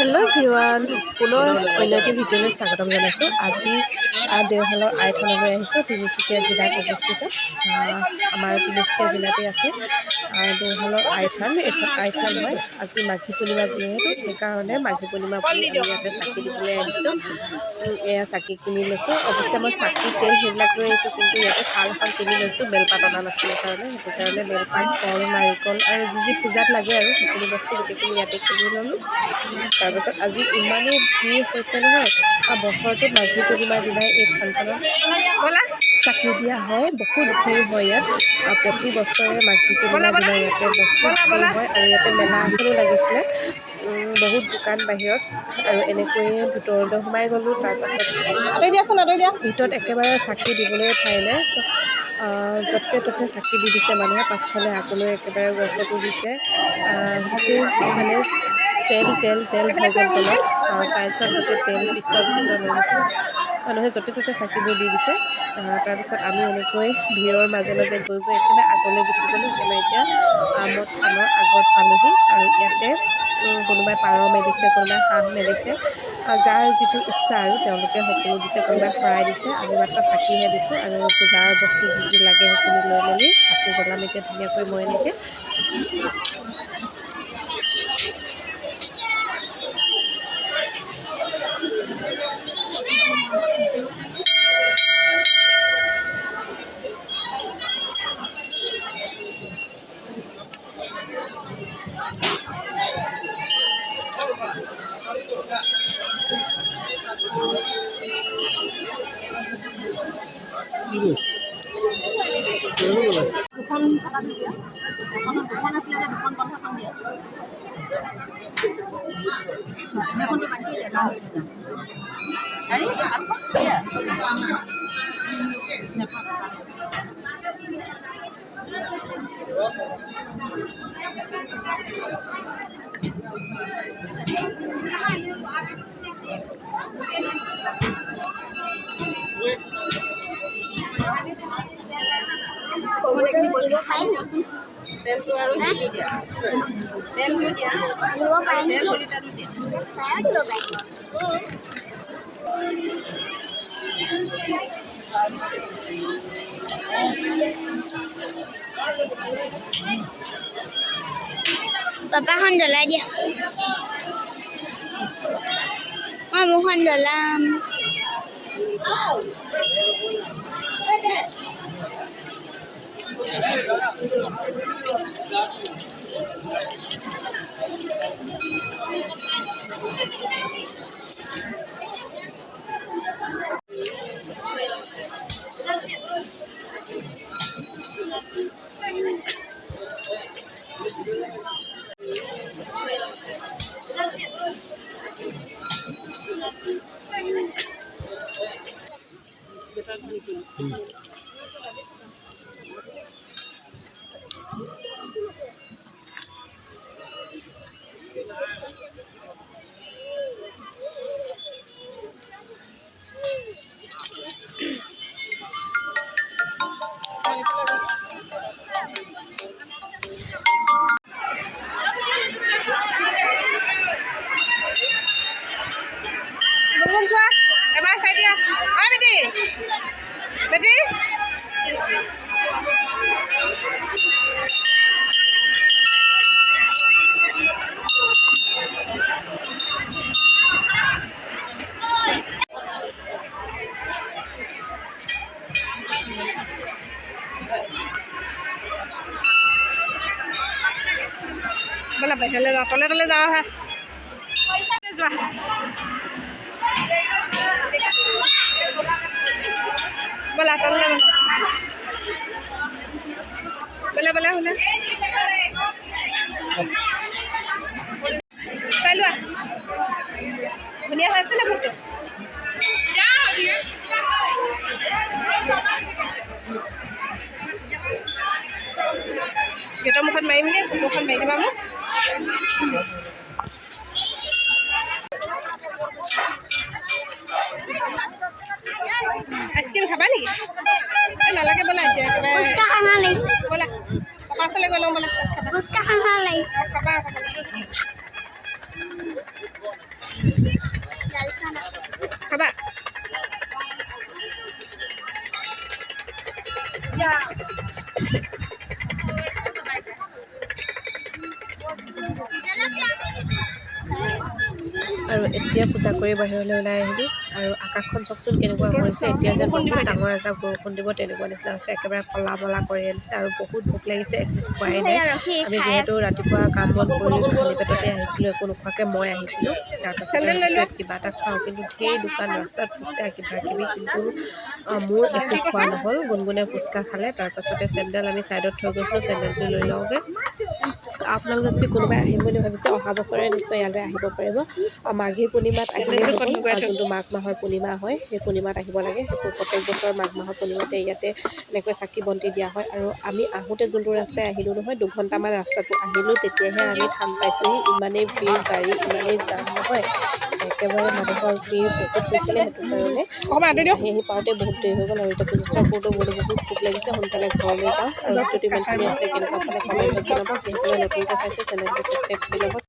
Hello everyone पुनः अन्य eighty भिडिओলৈ স্বাগতম জনাইছোঁ। আজি দেওশালৰ আইথানলৈ আহিছোঁ। তিনিচুকীয়া জিলাত অৱস্থিত আমাৰ তিনিচুকীয়া জিলাতে আছে দেওশালৰ আইথান। এইখন আইথান হয়। আজি মাঘী পূৰ্ণিমা যিহেতু সেইকাৰণে মাঘী পূৰ্ণিমা বুলি আমি ইয়াতে চাকি দিবলৈ আহিছোঁ। এয়া চাকি কিনি লৈছোঁ। অৱশ্যে মই চাকি তেল সেইবিলাক লৈ আহিছোঁ, কিন্তু ইয়াতে থাল এখন কিনি লৈছোঁ। বেলপাত অনা নাছিলে কাৰণে সেইটো কাৰণে বেলপাত কল নাৰিকল আৰু যি পূজাত লাগে আৰু সকলো বস্তু গোটেইখিনি ইয়াতে কিনি ল'লোঁ। তাৰপিছত আজি ইমানেই ভিৰ হৈছে নহয়, বছৰটোত মাঘী পূৰ্ণিমাৰ দিনাই এই থানখনত চাকি দিয়া হয়। বহুত ভিৰ হয় ইয়াত। প্ৰতি বছৰে মাঘী পূৰ্ণিমাৰ দিনা ইয়াতে বহুত ভিৰ হয় আৰু ইয়াতে মেলা এখনো লাগিছিলে। বহুত দোকান বাহিৰত আৰু এনেকৈয়ে ভিতৰলৈ সোমাই গ'লোঁ। তাৰপাছত ভিতৰত একেবাৰে চাকি দিবলৈ ঠাই নাই। য'তে ত'তে চাকি দি দিছে মানুহে। পাছফালে আগলৈ একেবাৰে গছতো দিছে। গোটেই মানে তেল হৈ গ'ল তলত। টাইলছত গোটেই তেল পিছল হৈ গৈছে। মানুহে য'তে ত'তে চাকিবোৰ দি দিছে। তাৰপিছত আমি এনেকৈ ভিৰৰ মাজে মাজে গৈ একেবাৰে আগলৈ গুচি গ'লোঁ। একেবাৰে এতিয়া মই থানৰ আগত পালোঁহি আৰু ইয়াতে কোনোবাই পাৰ মেলিছে, কোনোবাই হাঁহ মেলিছে। যাৰ যিটো ইচ্ছা আৰু তেওঁলোকে সকলো দিছে। কোনোবাই শৰাই দিছে। আমি মাত্ৰ চাকিহে দিছোঁ আৰু পূজাৰ বস্তু যি লাগে সেইখিনি লৈ মেলি চাকি জ্বলাম এতিয়া ধুনীয়াকৈ মই এনেকৈ। দুখন থকাটো দিয়া, এখনত দুখন আছিলে যে দুখন বন্ধাখন দিয়া। সেইখনটো বান্ধি দিয়া আৰে আঠখন দিয়া। এইখিনি বস্তু খাই দিয়াচোন। তেলটো আৰু হেৰি দিয়া, তেলটো দিয়া, তেল লিটাৰটো দিয়া। পাপাখন জ্বলাই দিয়া। মই মোৰখন জ্বলাম। এবাৰ চাই দিয়া। বেটি বেটি ব'লা বাহিৰলৈ যাওঁ, তলে যাওঁ আহা। যোৱা ব'লা তললৈ ব'লা শুনা চাই লোৱা। ধুনীয়া হৈছে নে ফটো? গেটৰ মুখত মাৰিম নে? মুখখন মাৰি দিবা মোক। আইচক্ৰীম খাবা নেকি? নালাগে ব'লা এতিয়া একেবাৰে ব'লা পাছলৈ গৈ লওঁ ব'লা। ফুচকা খাওঁ লাগিছে। খাবা খাবা আৰু এতিয়া পূজা কৰি বাহিৰলৈ ওলাই আহিলোঁ আৰু আকাশখন চাওকচোন কেনেকুৱা কৰিছে এতিয়া যে বহুত ডাঙৰ এজাক বৰষুণ দিব তেনেকুৱা নিচিনা হৈছে একেবাৰে কলা মলা কৰি আনিছে আৰু বহুত ভোক লাগিছে একো খোৱাই নাই আমি যিহেতু ৰাতিপুৱা কাম বন কৰি খালী পেটতে আহিছিলোঁ একো নোখোৱাকৈ মই আহিছিলোঁ তাৰপাছত কিবা এটা খাওঁ কিন্তু ঢেৰ দোকান ৰাস্তাত ফুচকা কিবা কিবি কিন্তু মোৰ একো খোৱা নহ'ল গুণগুণে ফুচকা খালে তাৰপাছতে চেণ্ডেল আমি ছাইডত থৈ গৈছিলোঁ চেণ্ডেলযোৰ লৈ লওঁগৈ আপোনালোকে যদি কোনোবাই আহিম বুলি ভাবিছে অহা বছৰে নিশ্চয় ইয়ালৈ আহিব পাৰিব মাঘী পূৰ্ণিমাত আহিলে যোনটো মাঘ মাহৰ পূৰ্ণিমা হয় সেই পূৰ্ণিমাত আহিব লাগে সেইটো প্ৰত্যেক বছৰ মাঘ মাহৰ পূৰ্ণিমাতে ইয়াতে এনেকৈ চাকি বন্তি দিয়া হয় আৰু আমি আহোঁতে যোনটো ৰাস্তাই আহিলোঁ নহয় 2 ঘণ্টামান ৰাস্তাটো আহিলোঁ তেতিয়াহে আমি থান পাইছোঁহি ইমানেই ভিৰ গাড়ী ইমানেই জাম নহয় একেবাৰে মানুহৰ ভিৰ বহুত হৈছিলে সেইটো কাৰণে আহি পাওঁতে বহুত দেৰি হৈ গ'ল আৰু এতিয়া পূজা কৰোঁতে বহুত ভোক লাগিছে সোনকালে ঘৰলৈ যাওঁ আৰু ভিডিঅ'টো ইমানখিনি আছিলে কেনেকুৱা পালে কমেণ্টত জনাব যিসকলে নতুনকৈ চাইছে চেনেলটো ছাবস্ক্ৰাইব কৰি ল'ব